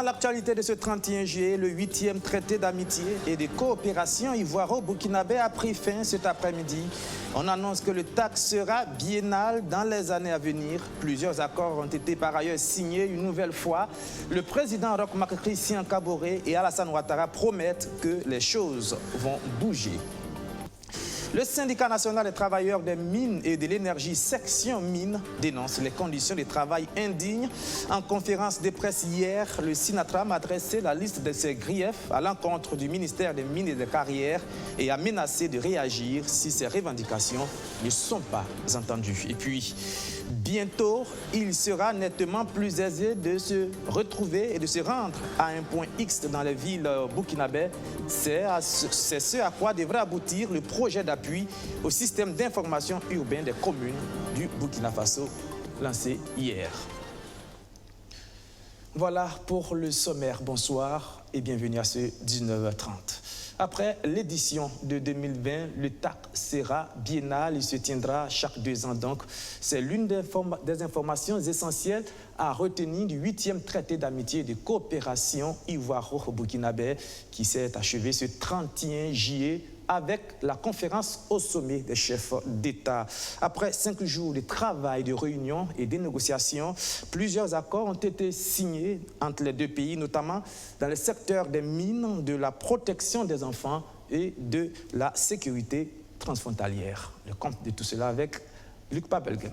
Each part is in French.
Dans l'actualité de ce 31 juillet, le 8e traité d'amitié et de coopération ivoiro-burkinabé a pris fin cet après-midi. On annonce que le TAC sera biennal dans les années à venir. Plusieurs accords ont été par ailleurs signés une nouvelle fois. Le président Roch Marc Christian Kaboré et Alassane Ouattara promettent que les choses vont bouger. Le syndicat national des travailleurs des mines et de l'énergie section mines dénonce les conditions de travail indignes. En conférence de presse hier, le Sinatram a dressé la liste de ses griefs à l'encontre du ministère des Mines et des Carrières et a menacé de réagir si ces revendications ne sont pas entendues. Et puis, bientôt, il sera nettement plus aisé de se retrouver et de se rendre à un point X dans les villes burkinabées. C'est ce à quoi devrait aboutir le projet d'appui au système d'information urbain des communes du Burkina Faso, lancé hier. Voilà pour le sommaire. Bonsoir et bienvenue à ce 19h30. Après l'édition de 2020, le TAC sera biennal. Il se tiendra chaque 2 ans. Donc, c'est l'une des informations essentielles à retenir du 8e traité d'amitié et de coopération ivoiro-burkinabé qui s'est achevé ce 31 juillet avec la conférence au sommet des chefs d'État. Après 5 jours de travail, de réunions et de négociations, plusieurs accords ont été signés entre les deux pays, notamment dans le secteur des mines, de la protection des enfants et de la sécurité transfrontalière. Le compte de tout cela avec Luc Papelgem.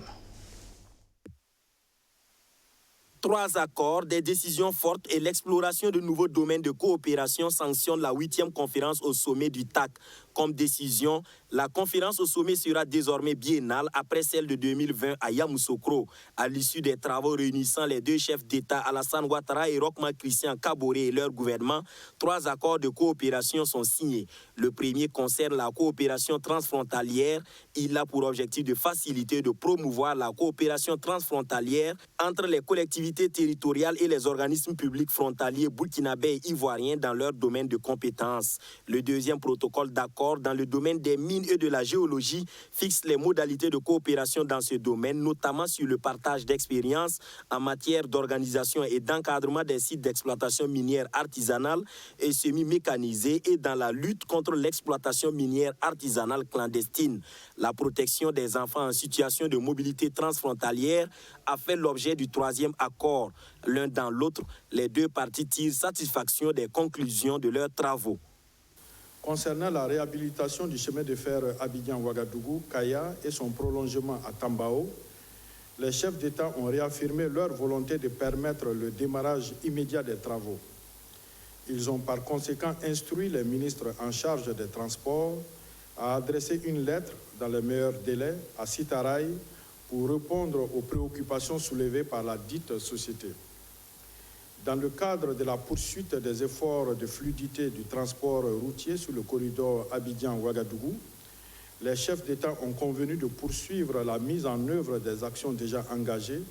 3 accords, des décisions fortes et l'exploration de nouveaux domaines de coopération sanctionnent la 8e conférence au sommet du TAC. Comme décision, la conférence au sommet sera désormais biennale après celle de 2020 à Yamoussoukro. À l'issue des travaux réunissant les 2 chefs d'État, Alassane Ouattara et Roch Marc Christian Kaboré et leur gouvernement, 3 accords de coopération sont signés. Le premier concerne la coopération transfrontalière. Il a pour objectif de faciliter et de promouvoir la coopération transfrontalière entre les collectivités territoriales et les organismes publics frontaliers burkinabés et ivoiriens dans leur domaine de compétences. Le deuxième protocole d'accord dans le domaine des mines et de la géologie fixe les modalités de coopération dans ce domaine, notamment sur le partage d'expériences en matière d'organisation et d'encadrement des sites d'exploitation minière artisanale et semi-mécanisée et dans la lutte contre l'exploitation minière artisanale clandestine. La protection des enfants en situation de mobilité transfrontalière a fait l'objet du 3e accord. L'un dans l'autre, les 2 parties tirent satisfaction des conclusions de leurs travaux. Concernant la réhabilitation du chemin de fer Abidjan-Ouagadougou, Kaya et son prolongement à Tambao, les chefs d'État ont réaffirmé leur volonté de permettre le démarrage immédiat des travaux. Ils ont par conséquent instruit les ministres en charge des transports à adresser une lettre dans les meilleurs délais à Sitaray pour répondre aux préoccupations soulevées par la dite société. Dans le cadre de la poursuite des efforts de fluidité du transport routier sur le corridor Abidjan-Ouagadougou, les chefs d'État ont convenu de poursuivre la mise en œuvre des actions déjà engagées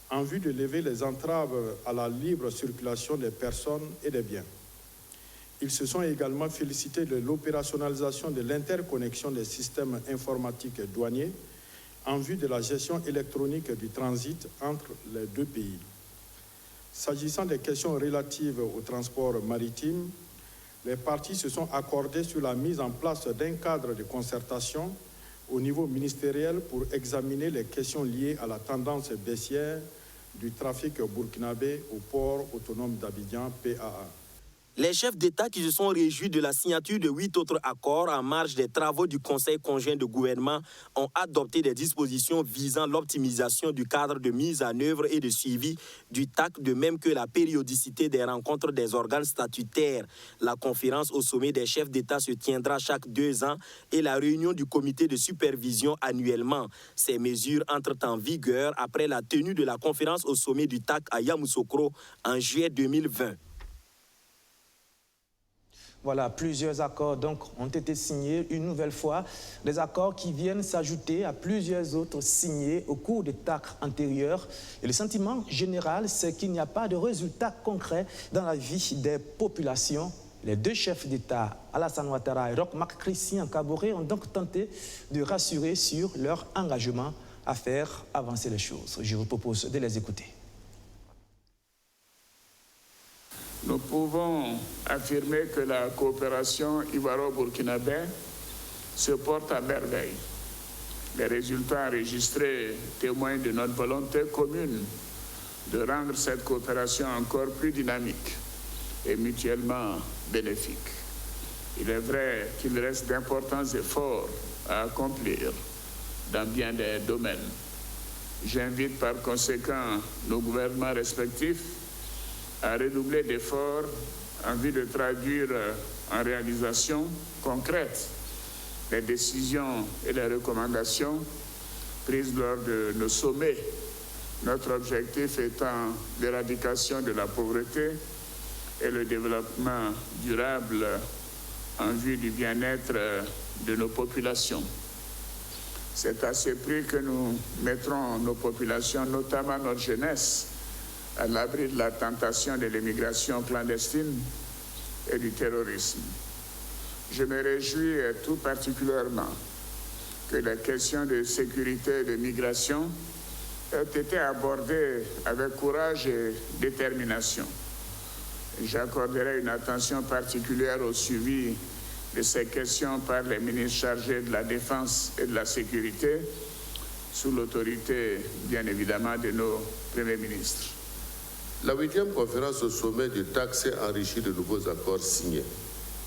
en vue de lever les entraves à la libre circulation des personnes et des biens. Ils se sont également félicités de l'opérationnalisation de l'interconnexion des systèmes informatiques douaniers en vue de la gestion électronique du transit entre les 2 pays. S'agissant des questions relatives au transport maritime, les parties se sont accordées sur la mise en place d'un cadre de concertation au niveau ministériel pour examiner les questions liées à la tendance baissière du trafic burkinabé au port autonome d'Abidjan, PAA. Les chefs d'État qui se sont réjouis de la signature de 8 autres accords en marge des travaux du Conseil conjoint de gouvernement ont adopté des dispositions visant l'optimisation du cadre de mise en œuvre et de suivi du TAC, de même que la périodicité des rencontres des organes statutaires. La conférence au sommet des chefs d'État se tiendra chaque 2 ans et la réunion du comité de supervision annuellement. Ces mesures entrent en vigueur après la tenue de la conférence au sommet du TAC à Yamoussoukro en juillet 2020. Voilà, plusieurs accords donc ont été signés une nouvelle fois, des accords qui viennent s'ajouter à plusieurs autres signés au cours des TAC antérieurs. Et le sentiment général, c'est qu'il n'y a pas de résultats concrets dans la vie des populations. Les 2 chefs d'État, Alassane Ouattara et Roch Marc Christian Kaboré, ont donc tenté de rassurer sur leur engagement à faire avancer les choses. Je vous propose de les écouter. nous pouvons affirmer que la coopération ivoiro-burkinabé se porte à merveille. Les résultats enregistrés témoignent de notre volonté commune de rendre cette coopération encore plus dynamique et mutuellement bénéfique. Il est vrai qu'il reste d'importants efforts à accomplir dans bien des domaines. J'invite par conséquent nos gouvernements respectifs à redoubler d'efforts en vue de traduire en réalisation concrète les décisions et les recommandations prises lors de nos sommets. Notre objectif étant l'éradication de la pauvreté et le développement durable en vue du bien-être de nos populations. C'est à ce prix que nous mettrons nos populations, notamment notre jeunesse, à l'abri de la tentation de l'immigration clandestine et du terrorisme. Je me réjouis tout particulièrement que les questions de sécurité et de migration aient été abordées avec courage et détermination. J'accorderai une attention particulière au suivi de ces questions par les ministres chargés de la Défense et de la Sécurité, sous l'autorité, bien évidemment, de nos premiers ministres. La 8e conférence au sommet du TAC s'est enrichie de nouveaux accords signés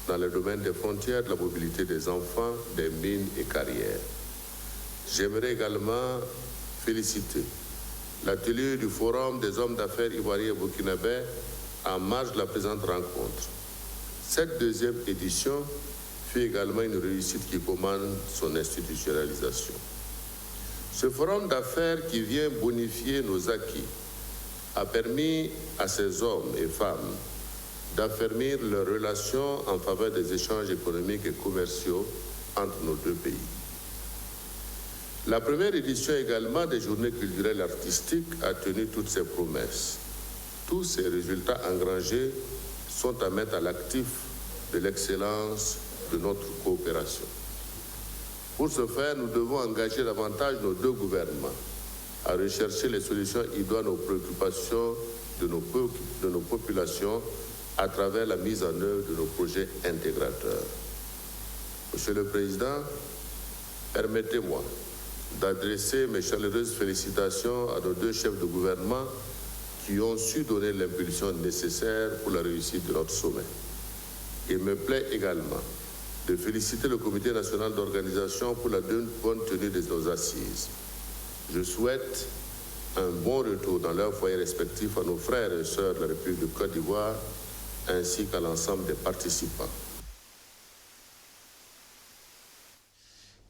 dans le domaine des frontières, de la mobilité des enfants, des mines et carrières. J'aimerais également féliciter l'atelier du Forum des hommes d'affaires ivoiriens et burkinabés en marge de la présente rencontre. Cette deuxième édition fut également une réussite qui commande son institutionnalisation. Ce forum d'affaires qui vient bonifier nos acquis a permis à ces hommes et femmes d'affermir leurs relations en faveur des échanges économiques et commerciaux entre nos deux pays. La première édition également des journées culturelles et artistiques a tenu toutes ses promesses. Tous ces résultats engrangés sont à mettre à l'actif de l'excellence de notre coopération. Pour ce faire, nous devons engager davantage nos deux gouvernements à rechercher les solutions idoines aux préoccupations de nos populations à travers la mise en œuvre de nos projets intégrateurs. Monsieur le Président, permettez-moi d'adresser mes chaleureuses félicitations à nos deux chefs de gouvernement qui ont su donner l'impulsion nécessaire pour la réussite de notre sommet. Il me plaît également de féliciter le Comité national d'organisation pour la bonne tenue de nos assises. Je souhaite un bon retour dans leurs foyers respectifs à nos frères et sœurs de la République de Côte d'Ivoire ainsi qu'à l'ensemble des participants.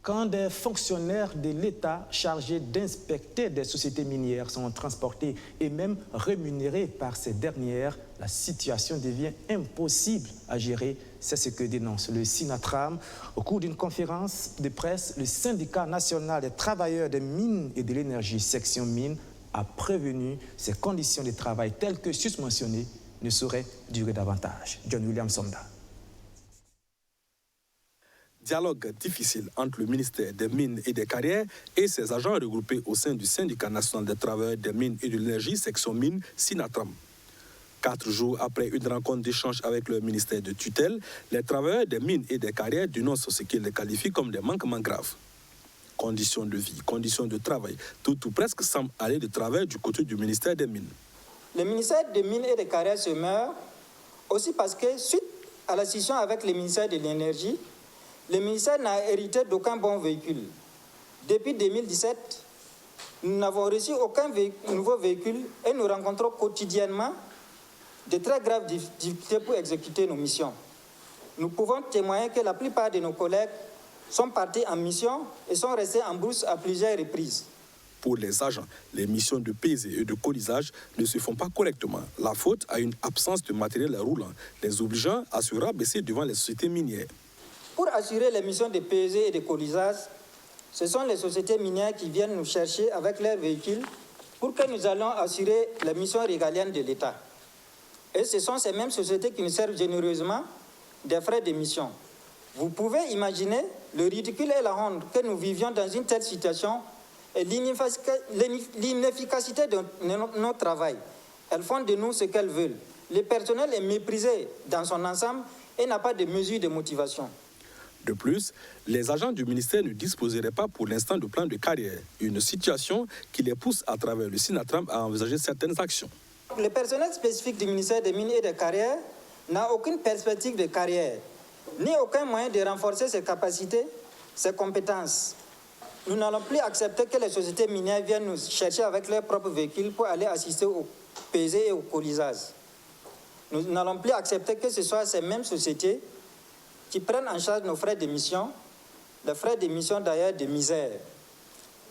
Quand des fonctionnaires de l'État chargés d'inspecter des sociétés minières sont transportés et même rémunérés par ces dernières, la situation devient impossible à gérer. C'est ce que dénonce le SINATRAM. Au cours d'une conférence de presse, le syndicat national des travailleurs des mines et de l'énergie, section mines, a prévenu ces conditions de travail telles que susmentionnées ne sauraient durer davantage. John William Somda. Dialogue difficile entre le ministère des Mines et des Carrières et ses agents regroupés au sein du syndicat national des travailleurs des mines et de l'énergie, section mines, SINATRAM. 4 jours après une rencontre d'échange avec le ministère de tutelle, les travailleurs des mines et des carrières dénoncent ce qu'ils qualifient comme des manquements graves. Conditions de vie, conditions de travail, tout ou presque semble aller de travers du côté du ministère des Mines. Le ministère des Mines et des Carrières se meurt aussi parce que, suite à la scission avec le ministère de l'Énergie, le ministère n'a hérité d'aucun bon véhicule. Depuis 2017, nous n'avons reçu aucun nouveau véhicule et nous rencontrons quotidiennement de très graves difficultés pour exécuter nos missions. Nous pouvons témoigner que la plupart de nos collègues sont partis en mission et sont restés en brousse à plusieurs reprises. Pour les agents, les missions de pesée et de colisage ne se font pas correctement. La faute à une absence de matériel roulant, les obligeant à se rabaisser devant les sociétés minières. Pour assurer les missions de pesée et de colisage, ce sont les sociétés minières qui viennent nous chercher avec leurs véhicules pour que nous allions assurer les missions régaliennes de l'État. Et ce sont ces mêmes sociétés qui nous servent généreusement des frais de mission. Vous pouvez imaginer le ridicule et la honte que nous vivions dans une telle situation et l'inefficacité de notre travail. Elles font de nous ce qu'elles veulent. Le personnel est méprisé dans son ensemble et n'a pas de mesures de motivation. De plus, les agents du ministère ne disposeraient pas pour l'instant de plan de carrière, une situation qui les pousse à travers le Sinatram à envisager certaines actions. Le personnel spécifique du ministère des Mines et des Carrières n'a aucune perspective de carrière, ni aucun moyen de renforcer ses capacités, ses compétences. Nous n'allons plus accepter que les sociétés minières viennent nous chercher avec leurs propres véhicules pour aller assister au pesé et au colisage. Nous n'allons plus accepter que ce soit ces mêmes sociétés qui prennent en charge nos frais d'émission, les frais d'émission d'ailleurs de misère.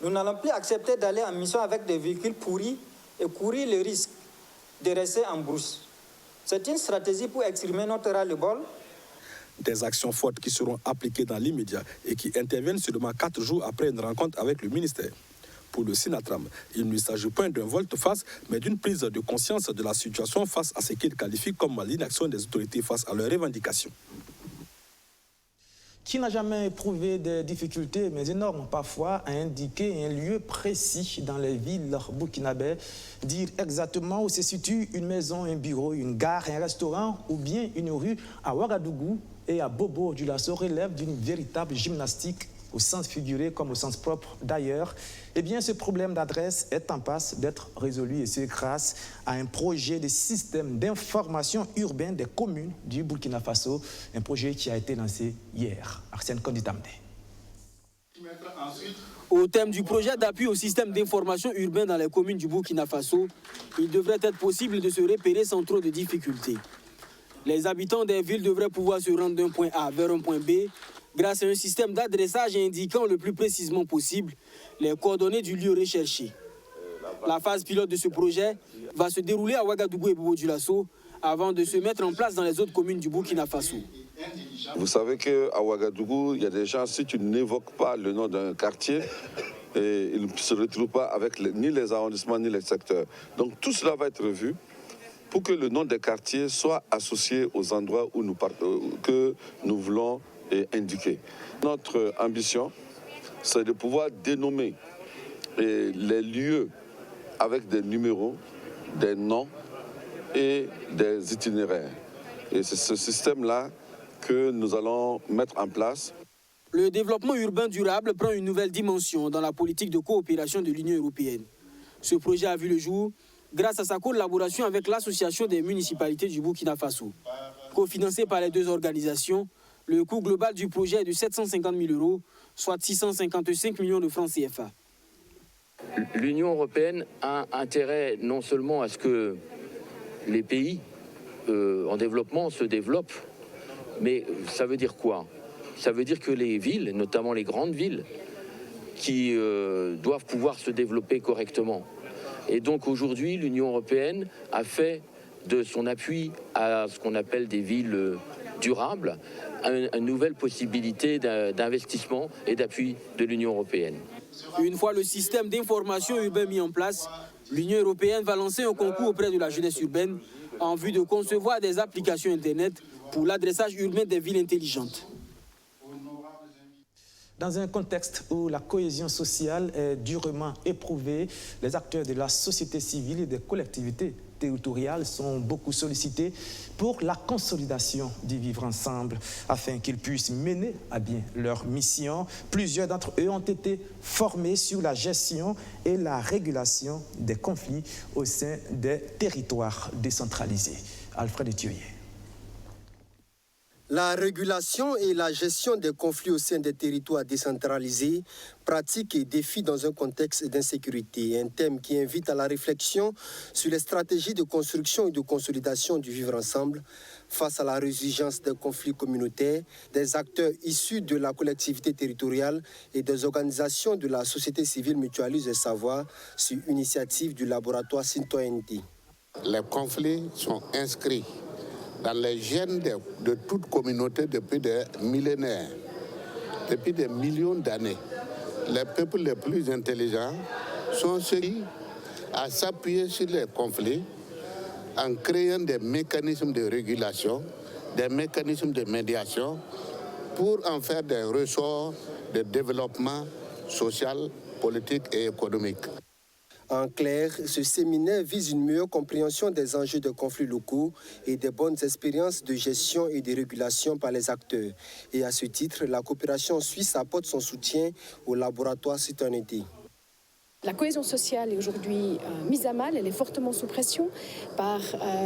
Nous n'allons plus accepter d'aller en mission avec des véhicules pourris et courir le risque de rester en brousse. C'est une stratégie pour exprimer notre ras-le-bol. Des actions fortes qui seront appliquées dans l'immédiat et qui interviennent seulement 4 jours après une rencontre avec le ministère. Pour le Sinatram, il ne s'agit pas d'un volte-face, mais d'une prise de conscience de la situation face à ce qu'il qualifie comme l'inaction des autorités face à leurs revendications. Qui n'a jamais éprouvé des difficultés, mais énormes parfois, à indiquer un lieu précis dans les villes burkinabées, dire exactement où se situe une maison, un bureau, une gare, un restaurant ou bien une rue à Ouagadougou et à Bobo-Dioulasso relève d'une véritable gymnastique au sens figuré comme au sens propre d'ailleurs. Eh bien, ce problème d'adresse est en passe d'être résolu et c'est grâce à un projet de système d'information urbain des communes du Burkina Faso, un projet qui a été lancé hier. Arsène Konditamde. Au thème du projet d'appui au système d'information urbain dans les communes du Burkina Faso, il devrait être possible de se repérer sans trop de difficultés. Les habitants des villes devraient pouvoir se rendre d'un point A vers un point B grâce à un système d'adressage indiquant le plus précisément possible les coordonnées du lieu recherché. La phase pilote de ce projet va se dérouler à Ouagadougou et Bobo-Dioulasso avant de se mettre en place dans les autres communes du Burkina Faso. Vous savez qu'à Ouagadougou, il y a des gens, si tu n'évoques pas le nom d'un quartier, ils ne se retrouvent pas avec ni les arrondissements ni les secteurs. Donc tout cela va être revu pour que le nom des quartiers soit associé aux endroits où que nous voulons indiquer. Notre ambition, c'est de pouvoir dénommer les lieux avec des numéros, des noms et des itinéraires. Et c'est ce système-là que nous allons mettre en place. Le développement urbain durable prend une nouvelle dimension dans la politique de coopération de l'Union européenne. Ce projet a vu le jour grâce à sa collaboration avec l'Association des municipalités du Burkina Faso. Cofinancé par les deux organisations, le coût global du projet est de 750 000 €, soit 655 millions de francs CFA. L'Union européenne a intérêt non seulement à ce que les pays en développement se développent, mais ça veut dire quoi? Ça veut dire que les villes, notamment les grandes villes, qui doivent pouvoir se développer correctement. Et donc aujourd'hui, l'Union européenne a fait de son appui à ce qu'on appelle des villes durables une nouvelle possibilité d'investissement et d'appui de l'Union européenne. Une fois le système d'information urbain mis en place, l'Union européenne va lancer un concours auprès de la jeunesse urbaine en vue de concevoir des applications Internet pour l'adressage urbain des villes intelligentes. Dans un contexte où la cohésion sociale est durement éprouvée, les acteurs de la société civile et des collectivités territoriales sont beaucoup sollicités pour la consolidation du vivre ensemble afin qu'ils puissent mener à bien leur mission. Plusieurs d'entre eux ont été formés sur la gestion et la régulation des conflits au sein des territoires décentralisés. Alfred Thioyer. La régulation et la gestion des conflits au sein des territoires décentralisés, pratiques et défis dans un contexte d'insécurité, un thème qui invite à la réflexion sur les stratégies de construction et de consolidation du vivre ensemble face à la résurgence des conflits communautaires, des acteurs issus de la collectivité territoriale et des organisations de la société civile mutualisent les savoirs sur initiative du laboratoire Citoyenneté. Les conflits sont inscrits dans les gènes de toute communauté depuis des millénaires, depuis des millions d'années. Les peuples les plus intelligents sont ceux qui, à s'appuyer sur les conflits, en créant des mécanismes de régulation, des mécanismes de médiation, pour en faire des ressorts de développement social, politique et économique. En clair, ce séminaire vise une meilleure compréhension des enjeux de conflits locaux et des bonnes expériences de gestion et de régulation par les acteurs. Et à ce titre, la coopération suisse apporte son soutien au laboratoire Citoyenneté. La cohésion sociale est aujourd'hui mise à mal, elle est fortement sous pression par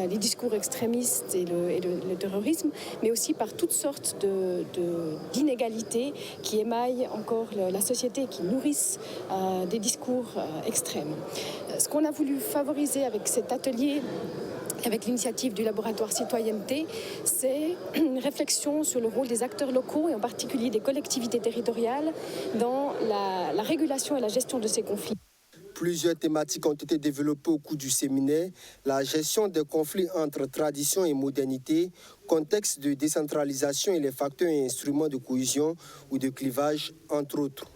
les discours extrémistes et le terrorisme, mais aussi par toutes sortes d'inégalités qui émaillent encore la société, qui nourrissent des discours extrêmes. Ce qu'on a voulu favoriser avec cet atelier, avec l'initiative du laboratoire Citoyenneté, c'est une réflexion sur le rôle des acteurs locaux et en particulier des collectivités territoriales dans la régulation et la gestion de ces conflits. Plusieurs thématiques ont été développées au cours du séminaire. La gestion des conflits entre tradition et modernité, contexte de décentralisation et les facteurs et instruments de cohésion ou de clivage, entre autres.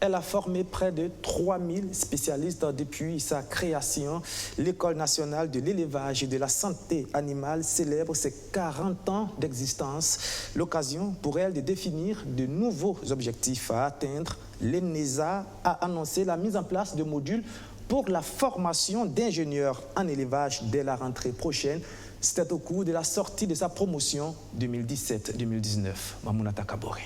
Elle a formé près de 3000 spécialistes depuis sa création. L'École nationale de l'élevage et de la santé animale célèbre ses 40 ans d'existence. L'occasion pour elle de définir de nouveaux objectifs à atteindre. L'ENESA a annoncé la mise en place de modules pour la formation d'ingénieurs en élevage dès la rentrée prochaine. C'était au cours de la sortie de sa promotion 2017-2019. Mamounata Kabore.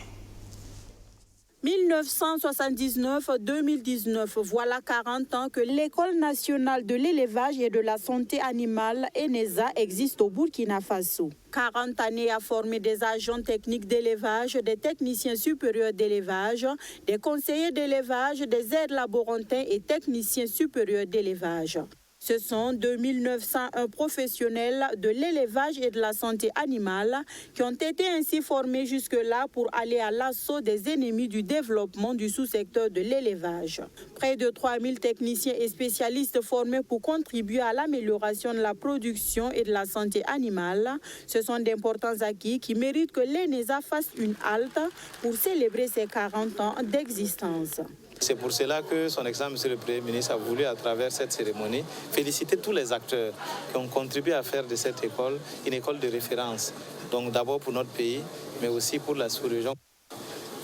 1979-2019, voilà 40 ans que l'École nationale de l'élevage et de la santé animale, ENESA, existe au Burkina Faso. 40 années à former des agents techniques d'élevage, des techniciens supérieurs d'élevage, des conseillers d'élevage, des aides laborantins et techniciens supérieurs d'élevage. Ce sont 2901 professionnels de l'élevage et de la santé animale qui ont été ainsi formés jusque-là pour aller à l'assaut des ennemis du développement du sous-secteur de l'élevage. Près de 3000 techniciens et spécialistes formés pour contribuer à l'amélioration de la production et de la santé animale. Ce sont d'importants acquis qui méritent que l'ENESA fasse une halte pour célébrer ses 40 ans d'existence. C'est pour cela que son Excellence, M. le Premier ministre, a voulu, à travers cette cérémonie, féliciter tous les acteurs qui ont contribué à faire de cette école une école de référence. Donc d'abord pour notre pays, mais aussi pour la sous-région.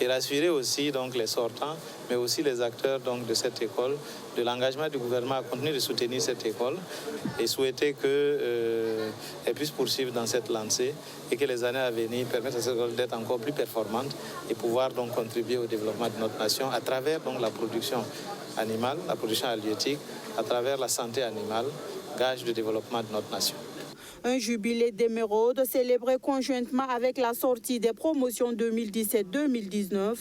Et rassurer aussi donc, les sortants, mais aussi les acteurs donc, de cette école, de l'engagement du gouvernement à continuer de soutenir cette école et souhaiter qu'elle puisse poursuivre dans cette lancée et que les années à venir permettent à cette école d'être encore plus performante et pouvoir donc, contribuer au développement de notre nation à travers donc, la production animale, la production halieutique, à travers la santé animale, gage de développement de notre nation. Un jubilé d'émeraude célébré conjointement avec la sortie des promotions 2017-2019.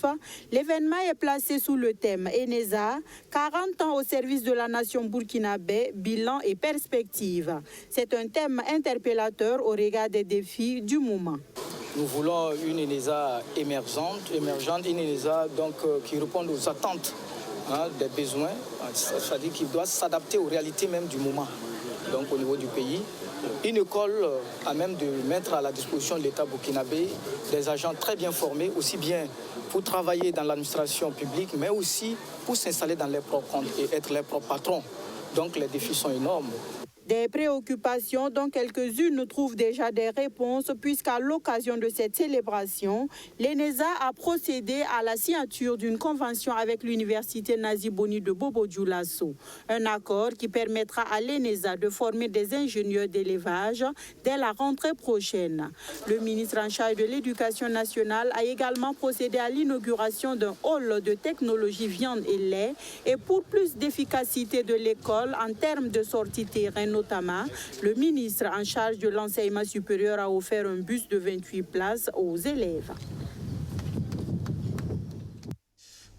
L'événement est placé sous le thème ENESA, 40 ans au service de la nation burkinabé, bilan et perspective. C'est un thème interpellateur au regard des défis du moment. Nous voulons une ENESA émergente, une ENESA donc, qui répond aux attentes des besoins, c'est-à-dire qui doit s'adapter aux réalités même du moment, donc au niveau du pays. Une école à même de mettre à la disposition de l'État burkinabé des agents très bien formés, aussi bien pour travailler dans l'administration publique, mais aussi pour s'installer dans les propres comptes et être les propres patrons. Donc les défis sont énormes. Des préoccupations dont quelques-unes trouvent déjà des réponses puisqu'à l'occasion de cette célébration, l'ENESA a procédé à la signature d'une convention avec l'université Nazi Boni de Bobo-Dioulasso. Un accord qui permettra à l'ENESA de former des ingénieurs d'élevage dès la rentrée prochaine. Le ministre en charge de l'Éducation nationale a également procédé à l'inauguration d'un hall de technologie viande et lait et pour plus d'efficacité de l'école en termes de sortie terrain notamment, le ministre en charge de l'enseignement supérieur a offert un bus de 28 places aux élèves.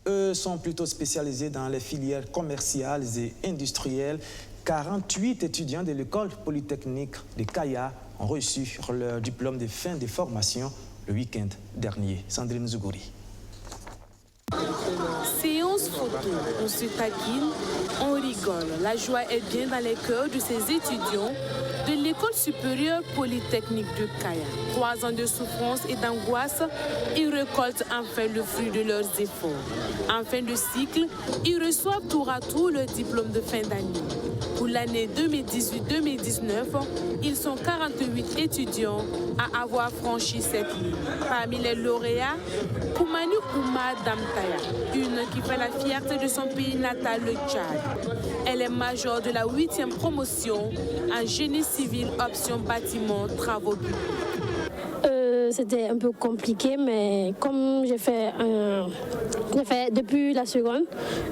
Eux sont plutôt spécialisés dans les filières commerciales et industrielles. 48 étudiants de l'école polytechnique de Kaya ont reçu leur diplôme de fin de formation le week-end dernier. Sandrine Zougouri. Séance photo, on se taquine, on rigole. La joie est bien dans les cœurs de ces étudiants de l'École supérieure polytechnique de Kaya. 3 ans de souffrance et d'angoisse, ils récoltent enfin le fruit de leurs efforts. En fin de cycle, ils reçoivent tour à tour le diplôme de fin d'année. Pour l'année 2018-2019, ils sont 48 étudiants à avoir franchi cette ligne. Parmi les lauréats, Koumani Ouma Damtaya, une qui fait la fierté de son pays natal, le Tchad. Elle est majeure de la 8e promotion en génie civil option bâtiment travaux publics. C'était un peu compliqué, mais comme j'ai fait depuis la seconde,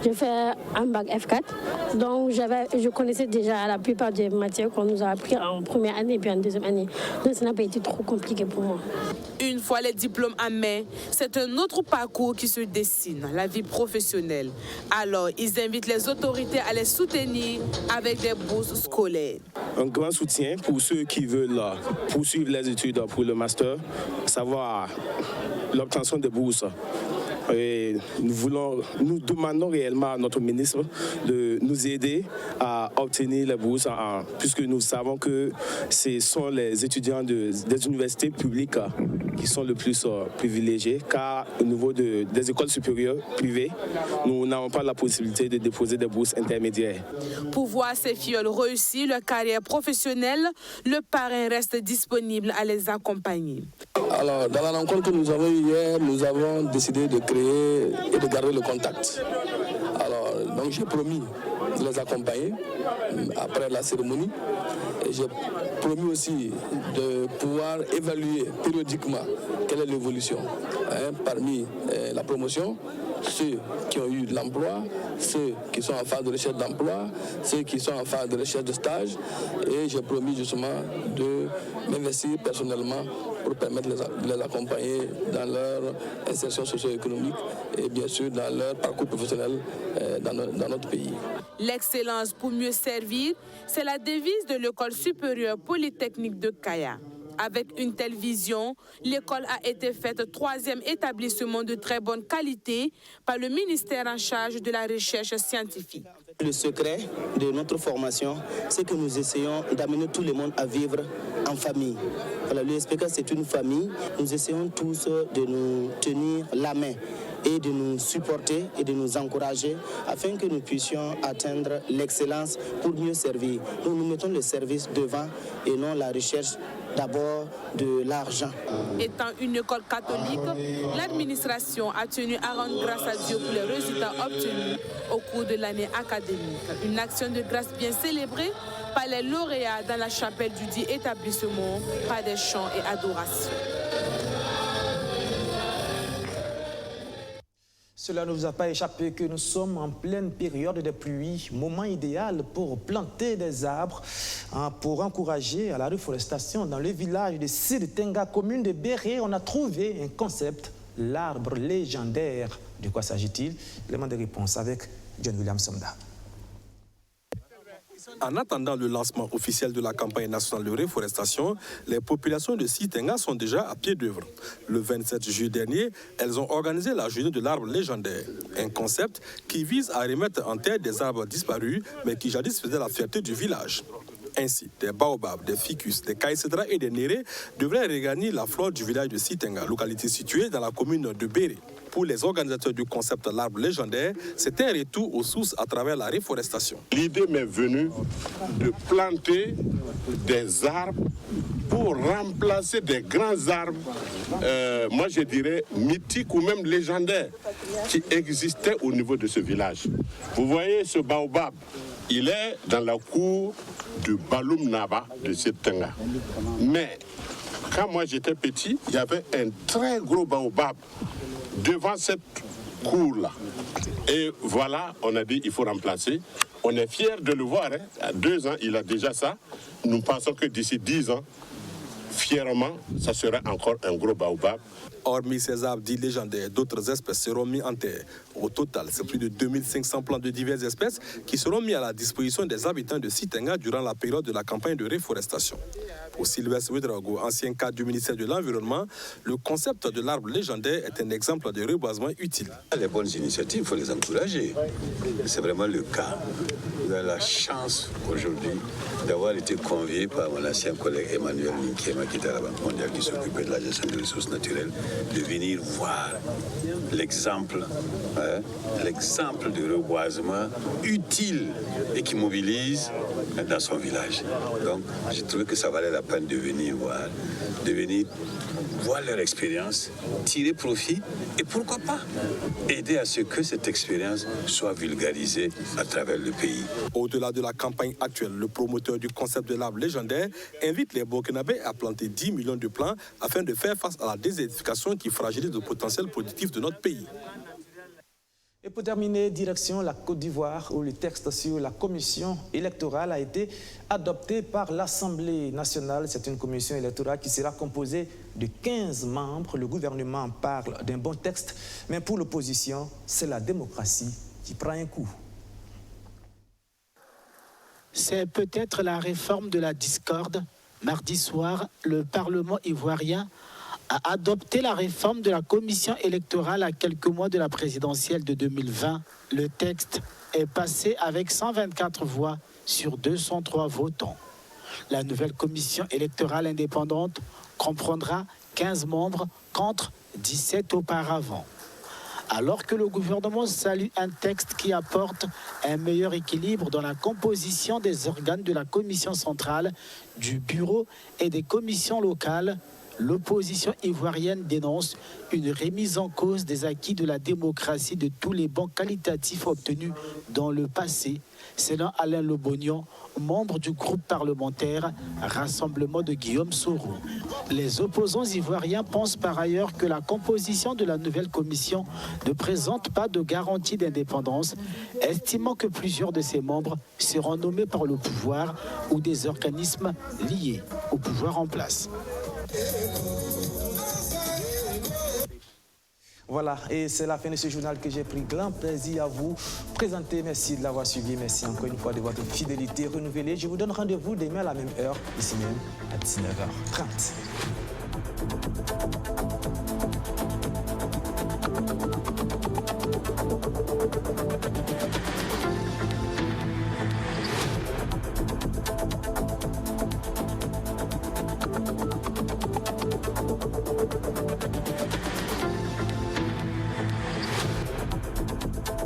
j'ai fait un bac F4. Donc je connaissais déjà la plupart des matières qu'on nous a appris en première année et puis en deuxième année. Donc ça n'a pas été trop compliqué pour moi. Une fois les diplômes en main, c'est un autre parcours qui se dessine, la vie professionnelle. Alors, ils invitent les autorités à les soutenir avec des bourses scolaires. Un grand soutien pour ceux qui veulent poursuivre les études pour le master, savoir l'obtention de bourses. Et nous demandons réellement à notre ministre de nous aider à obtenir les bourses, puisque nous savons que ce sont les étudiants des universités publiques qui sont le plus privilégiés, car au niveau des écoles supérieures privées, nous n'avons pas la possibilité de déposer des bourses intermédiaires. Pour voir ces filleuls réussir leur carrière professionnelle, le parrain reste disponible à les accompagner. Alors, dans la rencontre que nous avons eue hier, nous avons décidé de créer et de garder le contact. Alors, donc j'ai promis de les accompagner après la cérémonie. Et j'ai promis aussi de pouvoir évaluer périodiquement quelle est l'évolution parmi la promotion, ceux qui ont eu de l'emploi, ceux qui sont en phase de recherche d'emploi, ceux qui sont en phase de recherche de stage. Et j'ai promis justement de m'investir personnellement pour permettre de les accompagner dans leur insertion socio-économique et bien sûr dans leur parcours professionnel dans notre pays. L'excellence pour mieux servir, c'est la devise de l'École supérieure polytechnique de Kaya. Avec une telle vision, l'école a été faite 3e établissement de très bonne qualité par le ministère en charge de la recherche scientifique. Le secret de notre formation, c'est que nous essayons d'amener tout le monde à vivre en famille. Voilà, l'USPK, c'est une famille. Nous essayons tous de nous tenir la main et de nous supporter et de nous encourager afin que nous puissions atteindre l'excellence pour mieux servir. Nous mettons le service devant et non la recherche d'abord de l'argent. Étant une école catholique, l'administration a tenu à rendre grâce à Dieu pour les résultats obtenus au cours de l'année académique. Une action de grâce bien célébrée par les lauréats dans la chapelle du dit établissement par des chants et adorations. Cela ne vous a pas échappé que nous sommes en pleine période de pluie, moment idéal pour planter des arbres, pour encourager à la reforestation. Dans le village de Siditenga, commune de Béré, on a trouvé un concept, l'arbre légendaire. De quoi s'agit-il? Élément de réponse avec John William Somda. En attendant le lancement officiel de la campagne nationale de reforestation, les populations de Siditenga sont déjà à pied d'œuvre. Le 27 juillet dernier, elles ont organisé la journée de l'arbre légendaire, un concept qui vise à remettre en terre des arbres disparus, mais qui jadis faisaient la fierté du village. Ainsi, des baobabs, des ficus, des caïcédras et des nérés devraient regagner la flore du village de Siditenga, localité située dans la commune de Béré. Pour les organisateurs du concept l'arbre légendaire, c'est un retour aux sources à travers la reforestation. L'idée m'est venue de planter des arbres pour remplacer des grands arbres, moi je dirais mythiques ou même légendaires, qui existaient au niveau de ce village. Vous voyez ce baobab, il est dans la cour du Baloum Naba de Siditenga. Mais quand moi j'étais petit, il y avait un très gros baobab devant cette cour-là. Et voilà, on a dit il faut remplacer. On est fiers de le voir. À 2 ans, il a déjà ça. Nous pensons que d'ici 10 ans, fièrement, ça sera encore un gros baobab. Hormis ces arbres dits légendaires, d'autres espèces seront mis en terre. Au total, c'est plus de 2500 plants de diverses espèces qui seront mis à la disposition des habitants de Siditenga durant la période de la campagne de reforestation. Pour Sylvestre Ouedraogo, ancien cadre du ministère de l'Environnement, le concept de l'arbre légendaire est un exemple de reboisement utile. Les bonnes initiatives, il faut les encourager. C'est vraiment le cas. Vous avez la chance aujourd'hui d'avoir été convié par mon ancien collègue Emmanuel Minkema, qui était à la Banque mondiale, qui s'occupait de la gestion des ressources naturelles, de venir voir l'exemple de reboisement utile et qui mobilise dans son village. Donc, j'ai trouvé que ça valait la peine de venir voir leur expérience, tirer profit et pourquoi pas aider à ce que cette expérience soit vulgarisée à travers le pays. Au-delà de la campagne actuelle, le promoteur du concept de l'arbre légendaire invite les Burkinabés à planter 10 millions de plants afin de faire face à la désertification qui fragilise le potentiel productif de notre pays. Et pour terminer, direction la Côte d'Ivoire, où le texte sur la commission électorale a été adopté par l'Assemblée nationale. C'est une commission électorale qui sera composée de 15 membres. Le gouvernement parle d'un bon texte, mais pour l'opposition, c'est la démocratie qui prend un coup. C'est peut-être la réforme de la discorde. Mardi soir, le Parlement ivoirien a adopté la réforme de la commission électorale à quelques mois de la présidentielle de 2020. Le texte est passé avec 124 voix sur 203 votants. La nouvelle commission électorale indépendante comprendra 15 membres contre 17 auparavant. Alors que le gouvernement salue un texte qui apporte un meilleur équilibre dans la composition des organes de la commission centrale, du bureau et des commissions locales, l'opposition ivoirienne dénonce une remise en cause des acquis de la démocratie de tous les bons qualitatifs obtenus dans le passé, selon Alain Lobognon, membre du groupe parlementaire Rassemblement de Guillaume Soro. Les opposants ivoiriens pensent par ailleurs que la composition de la nouvelle commission ne présente pas de garantie d'indépendance, estimant que plusieurs de ses membres seront nommés par le pouvoir ou des organismes liés au pouvoir en place. Voilà, et c'est la fin de ce journal que j'ai pris grand plaisir à vous présenter. Merci de l'avoir suivi, merci encore une fois de votre fidélité renouvelée. Je vous donne rendez-vous demain à la même heure, ici même à 19h30.